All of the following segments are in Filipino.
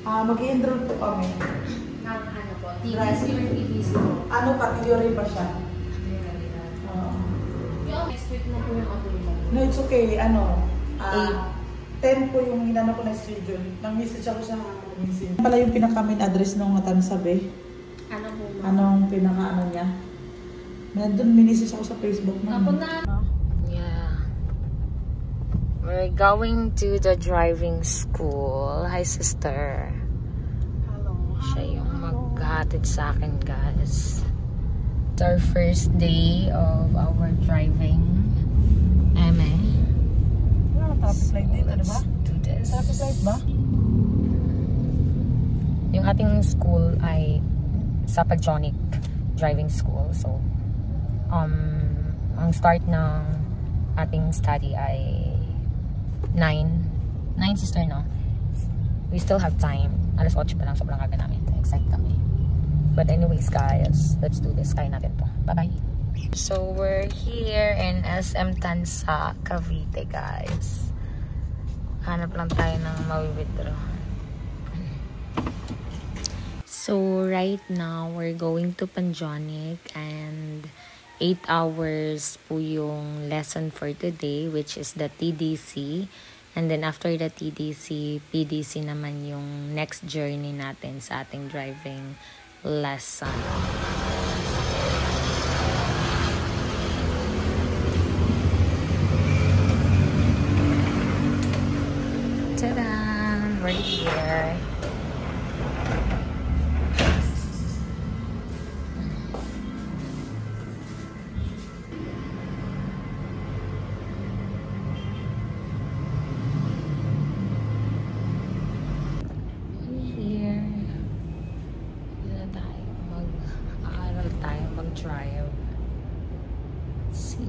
Mag-i-enroll po kami. Ano po? TBC or TBC po? Ano pa? Theory pa siya. Yung next week na po yung available. No, it's okay. 10 po yung inano ko na schedule. Nang-message ako sa message. Pala yung pinaka-main address nung natansabi. Ano po? Anong pinaka-ano niya? Doon message ako sa Facebook. Yeah. We're going to the driving school. Hi, sister. Hello. Siya yung maghatid sa akin, guys. It's our first day of our driving. Traffic light dito, diba? Do this. Traffic light ba? Yung ating school ay sa Pagjonic Driving School. So, ang start ng ating study ay 9, sister, no? We still have time. Alas 8 pa lang, sobrang aga namin. Excited kami. But anyways, guys, let's do this. Kaya natin to. Bye-bye. So, we're here in SM Tansa, Cavite, guys. Hanap lang tayo ng ma-withdraw. So, right now, we're going to Panjonic and 8 hours po yung lesson for today, which is the TDC. And then, after the TDC, PDC naman yung next journey natin sa ating driving lesson. Ta-da! We're here. Mag-aaral tayo, mag-drive. Let's see.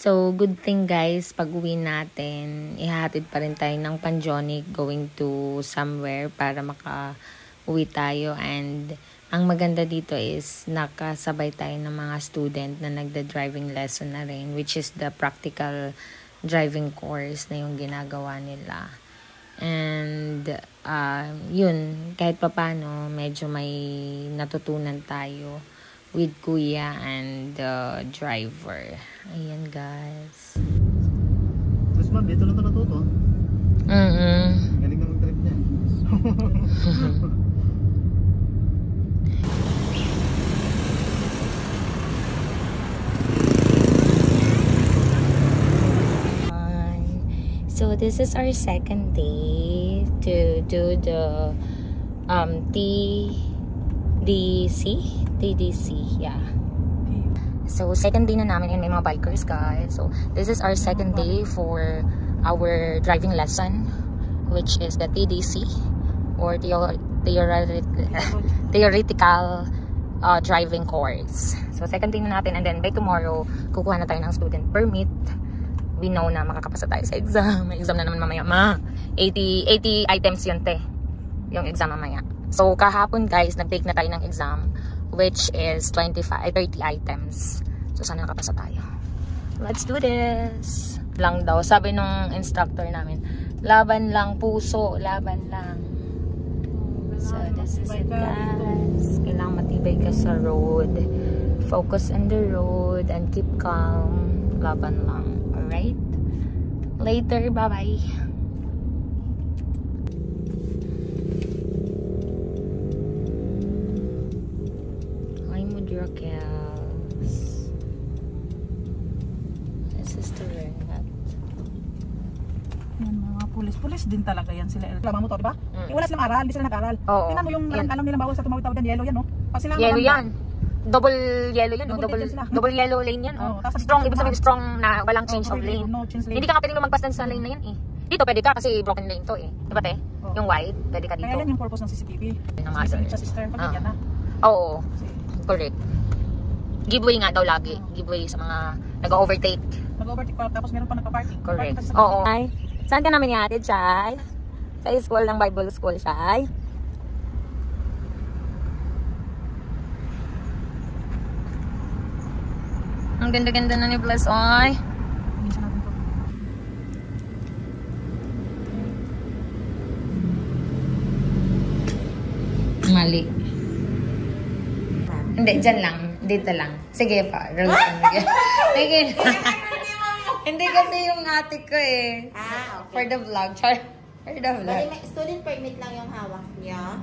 So, good thing guys, pag-uwi natin, ihahatid pa rin tayo ng Panjonic going to somewhere para maka-uwi tayo. And ang maganda dito is nakasabay tayo ng mga student na nagda-driving lesson na rin, which is the practical driving course na yung ginagawa nila. And yun, kahit papano, medyo may natutunan tayo with kuya and the driver. Ayan, guys. Mas ma'am, dito lang ito natuto. Galing na mag-trip niya. So, this is our second day to do the TDC, yeah. So, second day na namin and may mga bikers, guys. So, this is our second day for our driving lesson, which is the TDC or theoretical driving course. So, second day na natin, and then by tomorrow, kukuha na tayo ng student permit. We know na makakapasa tayo sa exam. May exam na naman mamaya. 80 items yun, te. Yung exam mamaya. So, kahapon, guys, nag-take na tayo ng exam, which is 30 items. So, sana nakapasa tayo. Let's do this! Lang daw. Sabi nung instructor namin, laban lang, puso. Laban lang. So, this is it, guys. Kailangan matibay ka sa road. Focus on the road and keep calm. Laban lang. Alright? Later. Bye-bye. Rakels. This is the Rengat. Yan, mga pulis din talaga yan sila. Alam mo to, di ba? Wala silang aral, hindi sila nag-aral. Tingnan mo yung alam nilang bawal sa tumawid-tawid yan, yellow yan, no? Pag sila yellow yan. Double yellow yan, no? Double yellow lane yan, no? Strong, ibig sabihin strong na walang change of lane. Hindi ka nga pwedeng lumagpas sa lane na yan, eh. Dito pwede ka kasi broken lane to, eh. Diba, te? Yung white, pwede ka dito. Kaya yan yung purpose ng CCTV. Sa sister, pag yan, ha? Oo. Correct. Giveaway nga daw lagi. Giveaway sa mga nag-overtake. Nag-overtake pa, tapos meron pa nagpa-party. Correct. Oo. Ay, saan ka namin ihatid, Chay? Sa school ng Bible School, Chay? Ang ganda-ganda na ni Bless, oy. Minsan natin to. Mali. Hindi, dyan lang. Dito lang. Sige pa. Roll on. Sige. Hindi kasi yung ate ko eh. Okay. For the vlog. For the vlog. Bali, may student permit lang yung hawak niya.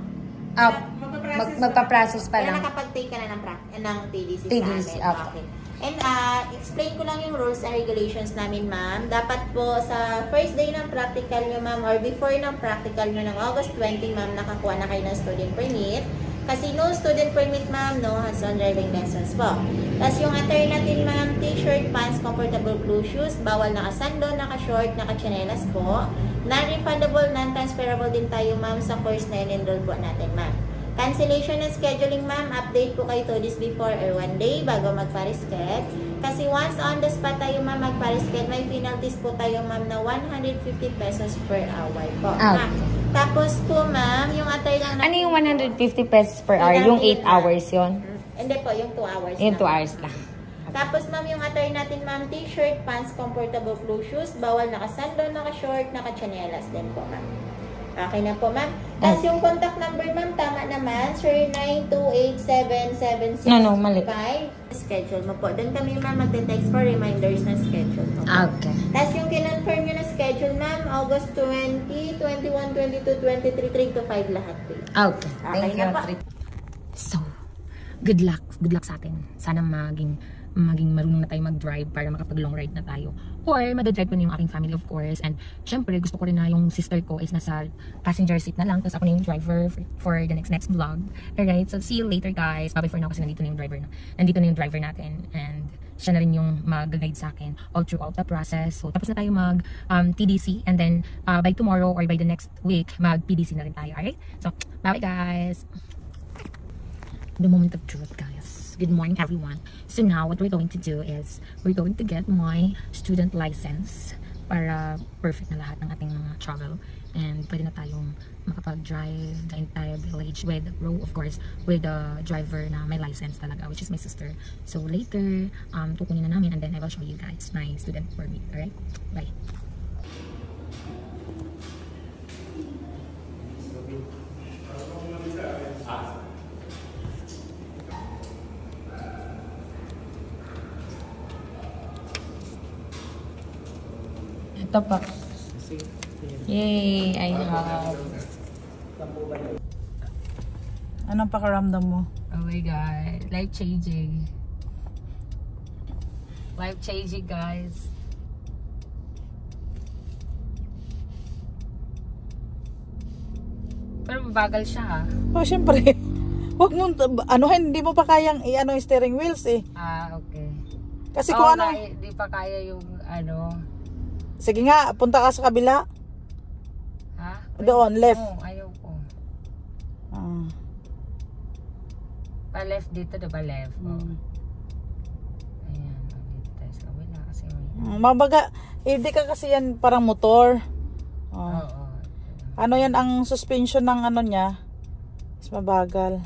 Magpa-process pa Kaya lang. nakapag-take ka na ng TDC, TDC, sa amin. okay. And explain ko lang yung rules and regulations namin, ma'am. Dapat po sa first day ng practical nyo, ma'am, or before ng practical nyo ng August 20, ma'am, nakakuha na kayo ng student permit. Kasi no student permit, ma'am, no hands-on driving lessons po. Tapos yung attire natin, ma'am, t-shirt, pants, comfortable blue shoes, bawal naka-sando, naka-short, naka-chanelas po. Non-refundable, non-transferable din tayo, ma'am, sa course na in-enroll po natin, ma'am. Cancellation and scheduling, ma'am, update po kayo 2 days before or 1 day bago magpa-resched. Kasi once on the spot tayo, ma'am, magpa-resched, may penalties po tayo, ma'am, na 150 pesos per hour po. Ah. Tapos po, ma'am, yung attire lang Ano yung 150 pesos per hour? Yung 8 hours yon? Hindi po, yung 2 hours Yung 2 lang. hours lang. Tapos, ma'am, yung attire natin, ma'am, t-shirt, pants, comfortable blue shoes, bawal naka-sando, naka-short, naka-chanelas din po, ma'am. Okay na po, ma'am. Tapos yung contact number, ma'am, tama naman, 09287765. No, mali. Schedule mo po. Doon kami, ma'am, magte-text for reminders na schedule mo. Okay. Tapos yung kinonfirm nyo na schedule, ma'am, August 20, 21, 22, 23, 3 to 5 lahat po. Okay. Thank Okay you. na po. So, good luck. Good luck sa atin. Sana maging marunong na tayo mag-drive para makapag-long ride na tayo. Or, madadrive ko na yung aking family, of course. And, syempre, gusto ko rin na yung sister ko is nasa passenger seat na lang. Tapos ako na yung driver for the next vlog. Alright, so see you later, guys. Bye-bye for now kasi nandito na yung driver natin. And, siya na rin yung mag-guide sa akin all throughout the process. So, tapos na tayo mag-TDC. And then, by tomorrow or by the next week, mag-PDC na rin tayo. Alright? So, bye-bye, guys. The moment of truth, guys. Good morning, everyone. So now, what we're going to do is we're going to get my student license para perfect na lahat ng ating mga travel. And pwede na tayong makapag-drive the entire village with, of course, with the driver na may license talaga, which is my sister. So later, kukunin na namin and then I will show you guys my student permit. Alright? Bye. Ito pa. Yay! I have. Anong pakaramdam mo? Oh my God. Life-changing. Life-changing, guys. Pero mabagal siya, ha? Oh, syempre. Huwag mo, hindi mo pa kayang i-ano yung steering wheels eh. Ah, okay. Kasi kung ano, Di pa kaya yung sige nga, punta ka sa kabila. ha? Doon, left. Oh, ayaw ko. Ah. Pa-left dito, diba left? Oh. Hmm. Ayan, dito tayo sa kabila kasi may... Mabaga, hindi ka kasi yan parang motor. Oh. Oo. Ano yan ang suspension ng ano niya? Mas mabagal.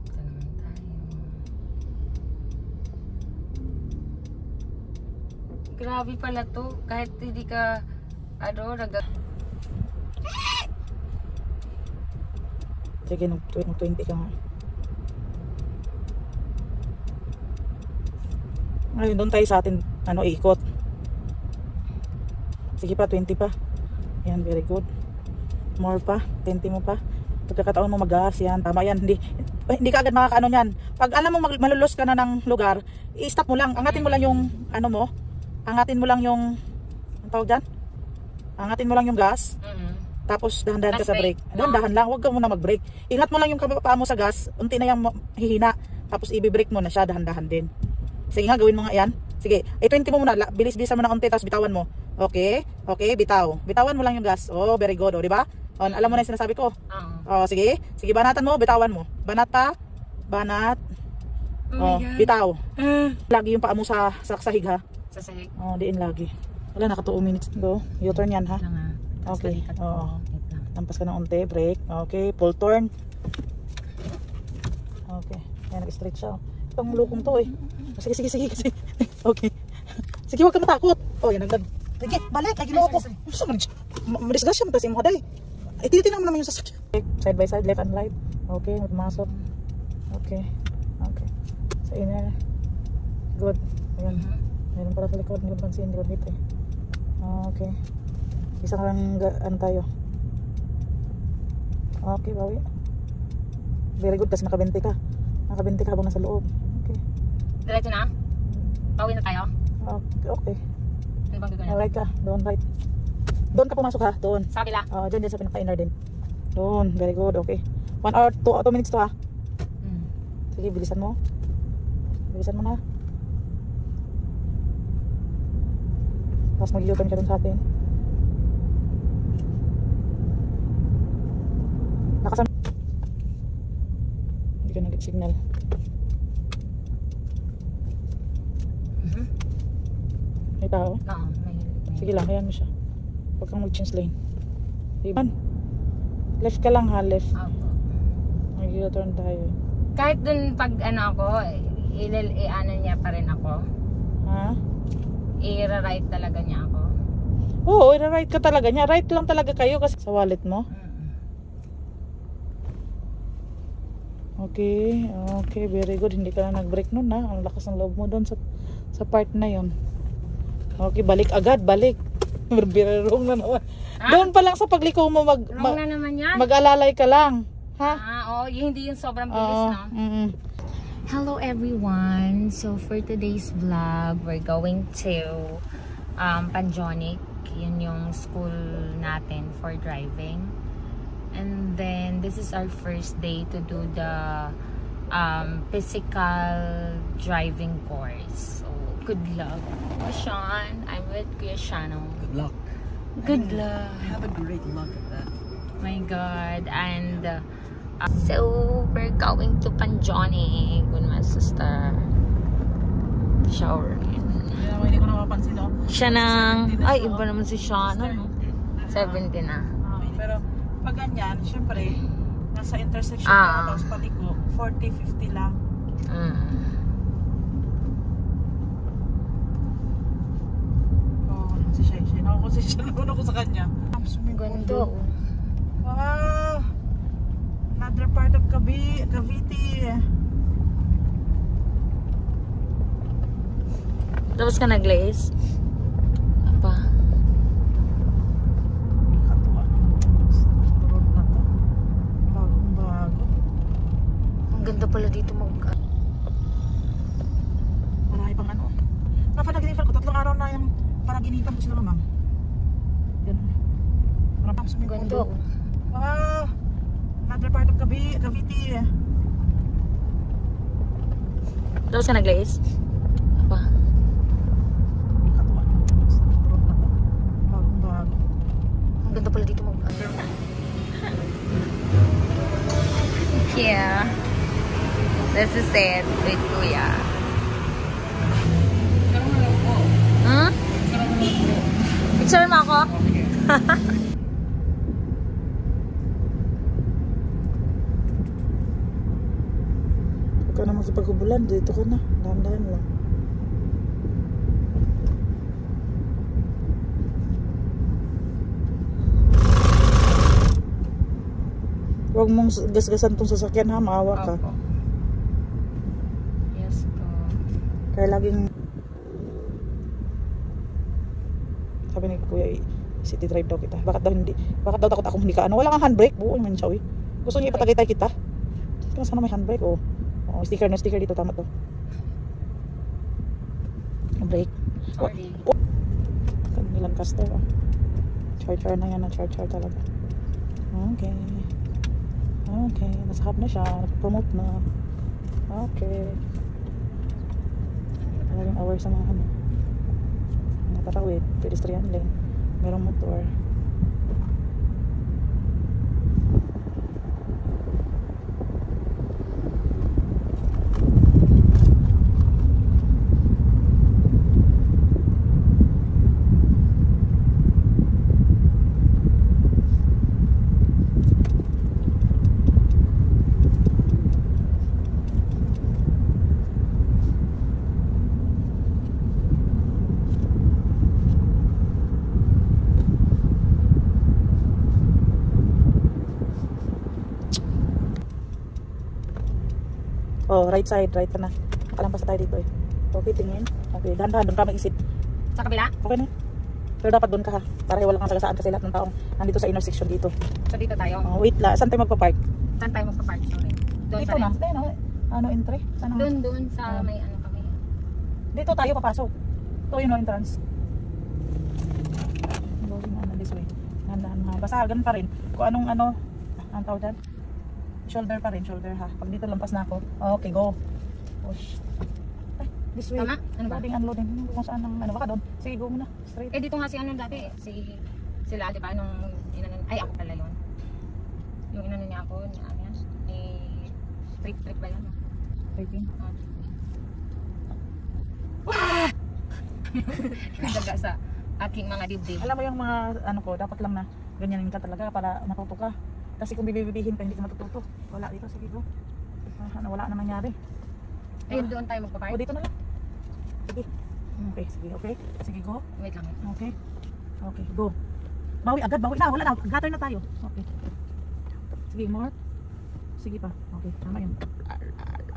Ito naman tayo. Grabe pala to. Kahit hindi ka, Sige, nag-20 ka nga. Ayun, doon tayo sa atin, ikot. Sige pa, 20 pa. Yan, very good. More pa, 20 mo pa. Pagkakataon mo mag-gas, yan, tama yan. Hindi ka agad makakaano yan. Pag alam mo malulos ka na ng lugar, i-stop mo lang. Angatin mo lang yung, angatin mo lang yung, ang tawag dyan? Angatin mo lang yung gas. Tapos dahan-dahan ka sa brake. Dahan lang, huwag ka muna mag-brake. Ingat mo lang yung paa mo sa gas, unti na yung hihina. Tapos i-brake mo na siya, dahan-dahan din. Sige nga, gawin mo nga yan. Sige, 20 mo muna, bilis-bilisan mo na unti, tapos bitawan mo. Okay, bitaw. Bitawan mo lang yung gas. Oh, very good, di ba? Alam mo na yung sinasabi ko. Sige, banatan mo, bitawan mo. Banat pa, banat. Bitaw. Lagi yung paa mo sa sahig, ha? Sa sahig. Diin lagi. Wala, naka 2 minutes go. U-turn yan, ha? Okay. Lampas ka ng unti, brake. Okay, full turn. Okay. Ayan, nag-stretch siya. Itong lukong to eh. Sige, sige, sige. Kasi. Okay. Sige, huwag ka matakot. Oh, yan, nagdag. Sige, balik. Ay, ginoo ko. Madisgas siya, matas yung mga day. Itinitingnan mo naman yung sasakyan. Side by side, left and right. Okay, magmasok. Okay. Okay. Sa inner. Good. Ayan. Meron para sa likod. Hindi ko pansin. Hindi ko dito eh. Okay. Isang lang ano tayo. Okay, bawi. Very good kasi nakabente ka. Nakabente ka habang nasa loob. Okay. Diretso na? Pauwi na tayo? Okay. Okay. Ano bang gagawin? Right ka. Doon right. Doon ka pumasok ha. Doon. Sa kabila? Diyan sa pinaka-inner din. Doon. Very good. Okay. 1 hour, 2 minutes to ha. Sige, bilisan mo. Bilisan mo na. Tapos mag-u-turn ka dun sa atin. Nakasama. Hindi ka nag-signal. May tao? Oo. Sige lang, hayaan mo siya. Huwag kang mag-change lane. Diban? Left ka lang ha, left. Mag-u-turn tayo. Kahit dun pag ano ako, ano niya pa rin ako. Ha? I-right talaga niya ako. Oo, i-right ka talaga niya. Right lang talaga kayo kasi sa wallet mo. Okay, okay, very good. Hindi ka na nag-break nun ha. Ang lakas ng loob mo doon sa part na yon. Okay, balik agad, balik. Wrong na naman. Doon pa lang sa pagliko mo Wrong na naman yan. mag-alalay ka lang. Ha? Hindi yung sobrang bilis, no? Hello everyone. So for today's vlog, we're going to Panjonic. Yun yung school natin for driving. And then this is our first day to do the physical driving course. So good luck. Sean, I'm with Kuya Shano. Good luck. Good luck. Have a great luck at that. My God. And so we're going to Panjonic with my sister. Shower. Hindi ko na mapansin, no? Siya nang, ay iba naman si Sean, no? 70 na. Pero pag ganyan, syempre, nasa intersection na, tapos paliko, 40-50 lang. Si Shay. Nakakonsensya naman ako sa kanya. Ganda. Wow! Another part of Cavite. Tapos ka nag-lace? Apa? Katuwa naman sa road na to. Bagong bago. Ang ganda pala dito Marami pang ano. Napanaginipan ko, 3 araw na yung panaginipan ko sila mamang. Yan. Marami sa ganda. Wow! Another part of Cavite. Tapos ka nag-lace? Apa? Katuwa naman sa road na to. Bagong bago. Ang ganda pala dito Yeah. This is it with Kuya. Picture mo ako? Huwag ka naman sa pagkubulan. Dito ka na. Dahan-dahan lang. Huwag mong gasgasan tong sasakyan ha. Maawa ka. Yes po. Kaya laging sabi ni Kuya, city drive daw kita. Bakit daw takot ako hindi ka ano? Wala kang handbrake. Buo naman siya. Gusto niya ipatagitay kita. Sana may handbrake. Sticker na sticker dito. Tama to. Brake. Sorry. Kanilang caster. Charger na yan. Charger talaga. Okay. Okay. Nasa hub na siya. Promote na. Okay. Maraming hours sa mga ano. Patawid, pedestrian lane, merong motor. Oh, right side, right ka na. Nakalampas na tayo dito eh. Okay, tingin. Okay, dahan-dahan, doon ka mag-isip. Sa kabila? Okay na. Pero dapat doon ka ha. Para wala kang sagasaan kasi lahat ng taong nandito sa intersection dito. So dito tayo? Oh, wait la. Saan tayo magpa-park? Saan tayo magpa-park? Sorry. Doon Dito pa na. rin. Dito na. Ano, entry? Saan ang... Doon sa may ano kami. Dito tayo papasok. Ito yung entrance. Going on this way. Basta ganun pa rin. Kung anong ano, ang tawag dyan? Shoulder pa rin, shoulder ha. Pag dito lampas na ako. Okay, go. Push. Ay, this way. Tama? Ano ba? Loading, unloading. Kung saan ang ano, baka doon. Sige, go muna. Straight. Eh dito nga si ano dati, sila di ba nung inanon, ay ako pala yun. Yung inanon niya ako, ni trip ba yun? Waiting. Daga sa aking mga dibdib. Alam mo yung mga ano ko, dapat lang na ganyanin ka talaga para matuto ka. Kasi kung bibibihin ka, hindi ka matututo. Wala dito, sige go. Wala na nangyari. Ayun, doon tayo magpa-park. O dito na lang. Sige. Okay, sige, okay. Sige, go. Wait lang. Okay. Okay, go. Bawi agad, bawi na. Wala na. Gutter na tayo. Okay. Sige, more. Sige pa. Okay, tama yun.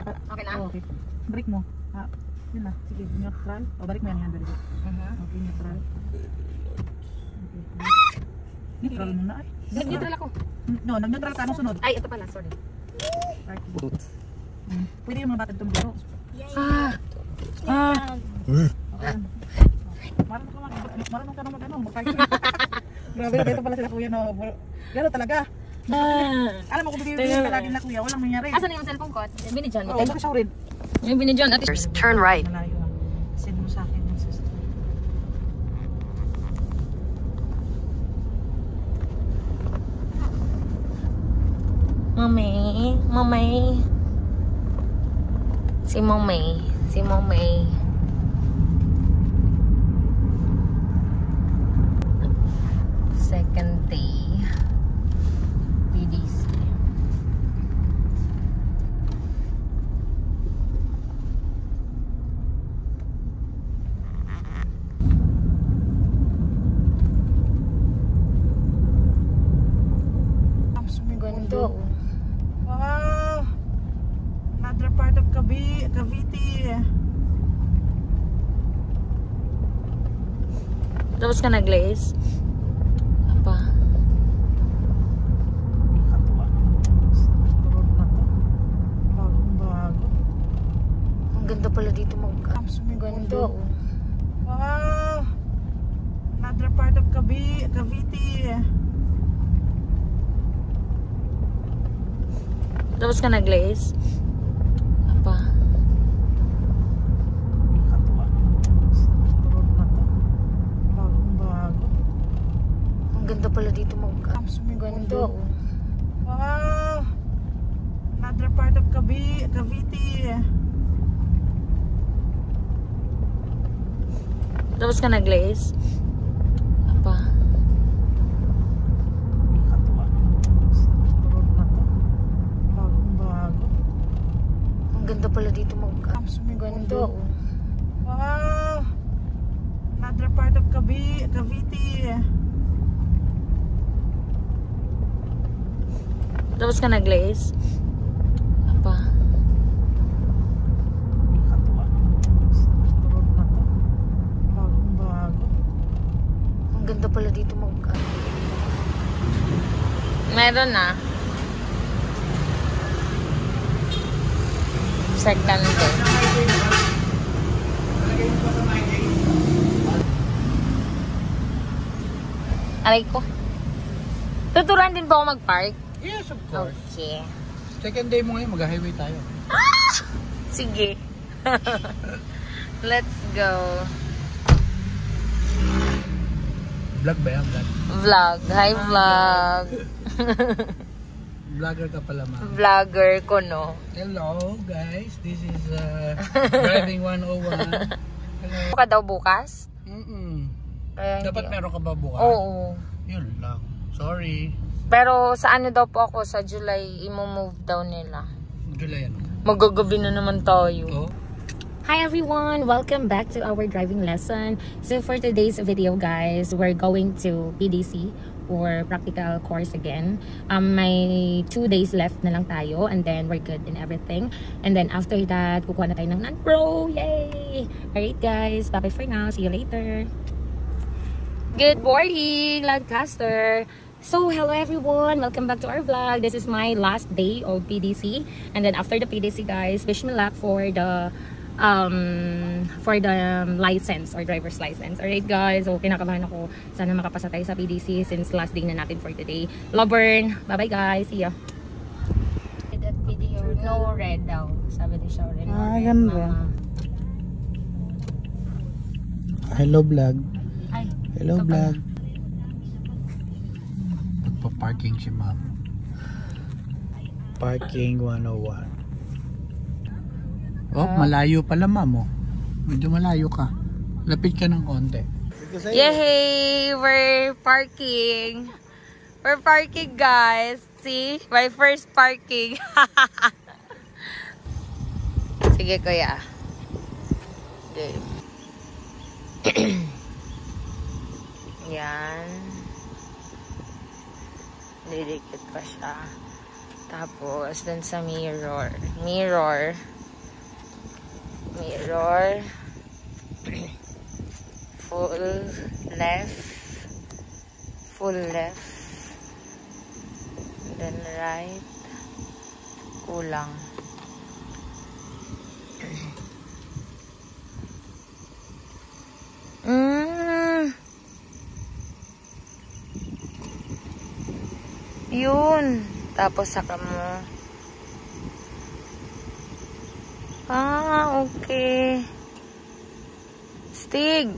Okay na? Okay. Break mo. Yun na. Sige, neutral. O, balik mo yan yan. Very good. Okay, neutral. Okay. Neutral muna ay. Nag-neutral ako. No, nag-neutral ka. Anong sunod? Ay, ito pala, sorry. Right. Pwede yung mga batid itong biro. Okay. Marunong ka na mag-ano. Grabe na dito pala sila kuya. No. Gano'n talaga. Alam mo kung bibigyan ka lagi na kuya, walang nangyari. Asan na yung cellphone ko? Binidyan mo. Oo, baka siya rin. Yung binidyan. At Turn right. Malayo lang. Send mo sa akin yung sister. Mommy. Si Mommy. Second day. PDC. Ganda. Wow! Another part of Cavite. Tapos ka nag-glaze? Apa? Katuwa. Road na to. Bagong-bago. Ang ganda pala dito Ang ganda. Wow! Another part of Cavite. Tapos ka nag-glaze? Apa? Katuwa. Road na to. Bagong-bago. Ang ganda pala dito Ang ganda. Wow! Another part of Cavite. Tapos ka nag-glaze? Apa? Katuwa. Road na to. Bagong-bago. Ang ganda pala dito Ang ganda. Wow! Another part of Cavite. Tapos ka nag-glaze? Apa? Katuwa. Road na to. Bagong-bago. Ang ganda pala dito Meron na. Second day. Aray ko. Tuturuan din ba ako mag-park? Yes, of course. Okay. Second day mo ngayon, mag-highway tayo. Sige. Let's go. Vlog ba yan? Vlog. Hi, vlog. Vlogger ka pala, ma'am. Vlogger ko, no? Hello, guys. This is Driving 101. Hello. Ka daw bukas? Kaya Dapat hindi. meron ka ba bukas? Oo. Yun lang. Sorry. Pero sa ano daw po ako, sa July, imo-move daw nila. July ano? Magagabi na naman tayo. Oh. Hi everyone! Welcome back to our driving lesson. So for today's video guys, we're going to PDC or practical course again. May 2 days left na lang tayo, and then we're good in everything. And then after that, kukuha na tayo ng non-pro. Yay! Alright guys, bye for now. See you later. Good morning, Lancaster. So hello everyone, welcome back to our vlog. This is my last day of PDC, and then after the PDC guys, wish me luck for the license or driver's license. Alright guys, so kinakabahan ako, sana makapasa tayo sa PDC since last day na natin for today. Loburn, bye bye guys, see ya. That video, no red daw, sabi ni Sharon. Ganda. Hello vlog. Ay, Hello vlog. Nagpa-parking si ma'am. Parking 101. Oh, malayo pala ma'am oh. Medyo malayo ka. Lapit ka ng konti. Yay! We're parking. We're parking guys. See? My first parking. Sige kuya. Okay. Yan. Didikit pa siya. Tapos, dun sa mirror. Mirror. Full left. Full left. Then right. Kulang. Yun. Tapos saka mo. Okay. Stig.